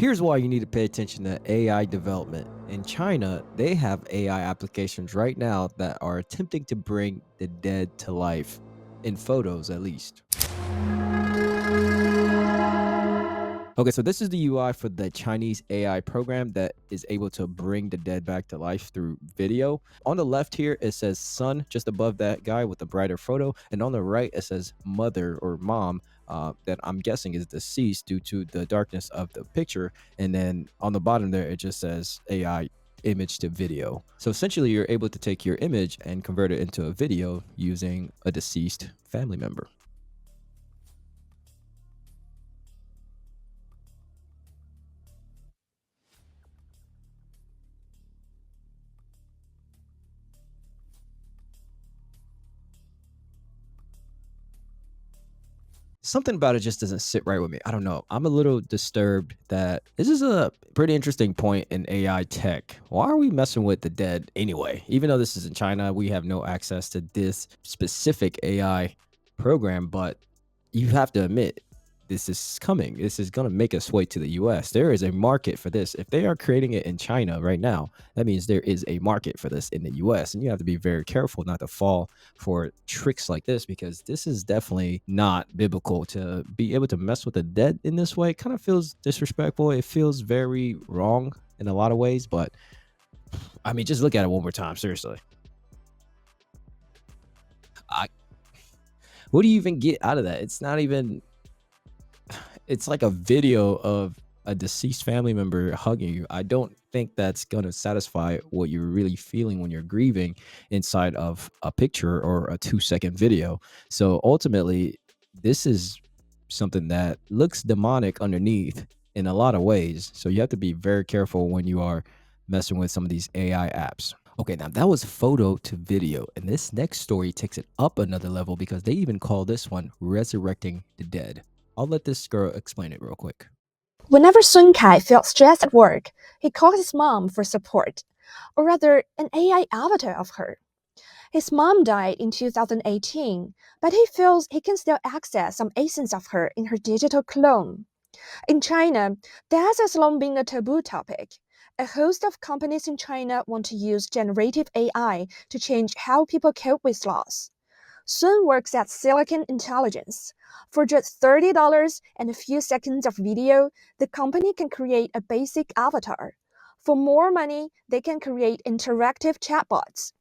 Here's why you need to pay attention to AI development. In China, they have AI applications right now that are attempting to bring the dead to life, in photos at least. Okay, so this is the UI for the Chinese AI program that is able to bring the dead back to life through video. On the left here, it says son, just above that guy with the brighter photo. And on the right, it says mother or mom, that I'm guessing is deceased due to the darkness of the picture. And then on the bottom there, it just says AI image to video. So essentially, you're able to take your image and convert it into a video using a deceased family member. Something about it just doesn't sit right with me. I don't know. I'm a little disturbed that this is a pretty interesting point in AI tech. Why are we messing with the dead anyway? Even though this is in China, we have no access to this specific AI program, but you have to admit this is coming. This is going to make its way to the US. There is a market for this. If they are creating it in China right now, that means there is a market for this in the US. And you have to be very careful not to fall for tricks like this, because this is definitely not biblical to be able to mess with the dead in this way. It kind of feels disrespectful. It feels very wrong in a lot of ways. But I mean, just look at it one more time. Seriously. I, what do you even get out of that? It's not even, it's like a video of a deceased family member hugging you. I don't think that's going to satisfy what you're really feeling when you're grieving inside of a picture or a 2-second video. So ultimately, this is something that looks demonic underneath in a lot of ways. So you have to be very careful when you are messing with some of these AI apps. Okay, now that was photo to video. And this next story takes it up another level because they even call this one resurrecting the dead. I'll let this girl explain it real quick. Whenever Sun Kai felt stressed at work, he called his mom for support, or rather, an AI avatar of her. His mom died in 2018, but he feels he can still access some essence of her in her digital clone. In China, death has long been a taboo topic. A host of companies in China want to use generative AI to change how people cope with loss. Sun works at Silicon Intelligence. For just $30 and a few seconds of video, the company can create a basic avatar. For more money, they can create interactive chatbots.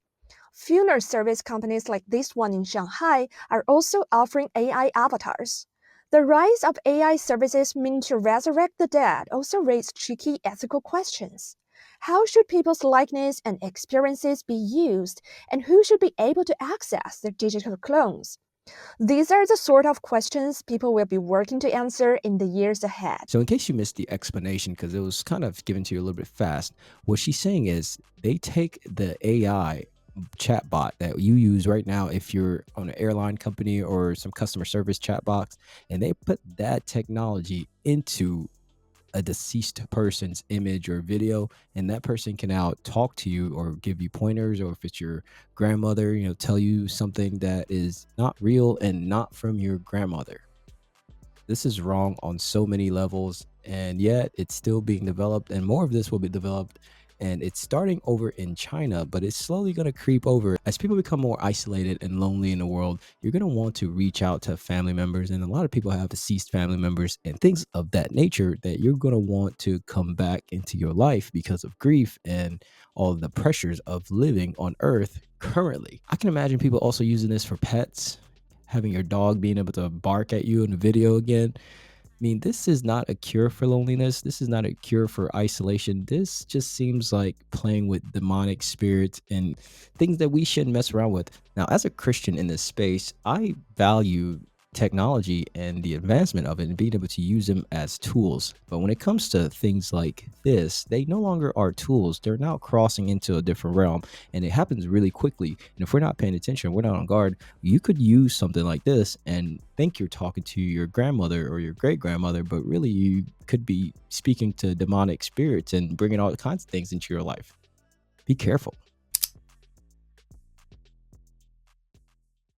Funeral service companies like this one in Shanghai are also offering AI avatars. The rise of AI services meant to resurrect the dead also raised tricky ethical questions. How should people's likeness and experiences be used, and who should be able to access their digital clones? These are the sort of questions people will be working to answer in the years ahead. So in case you missed the explanation, because it was kind of given to you a little bit fast, what she's saying is they take the AI chatbot that you use right now if you're on an airline company or some customer service chatbots, and they put that technology into a deceased person's image or video, and that person can now talk to you or give you pointers, or if it's your grandmother, tell you something that is not real and not from your grandmother. This is wrong on so many levels, and yet it's still being developed, and more of this will be developed. And it's starting over in China, but it's slowly going to creep over. As people become more isolated and lonely in the world, you're going to want to reach out to family members. And a lot of people have deceased family members and things of that nature that you're going to want to come back into your life because of grief and all of the pressures of living on Earth currently. I can imagine people also using this for pets, having your dog being able to bark at you in the video again. I mean, this is not a cure for loneliness. This is not a cure for isolation. This just seems like playing with demonic spirits and things that we shouldn't mess around with. Now, as a Christian in this space, I value technology and the advancement of it and being able to use them as tools. But when it comes to things like this, they no longer are tools. They're now crossing into a different realm, and it happens really quickly. And if we're not paying attention, we're not on guard, you could use something like this and think you're talking to your grandmother or your great grandmother, but really you could be speaking to demonic spirits and bringing all kinds of things into your life. Be careful.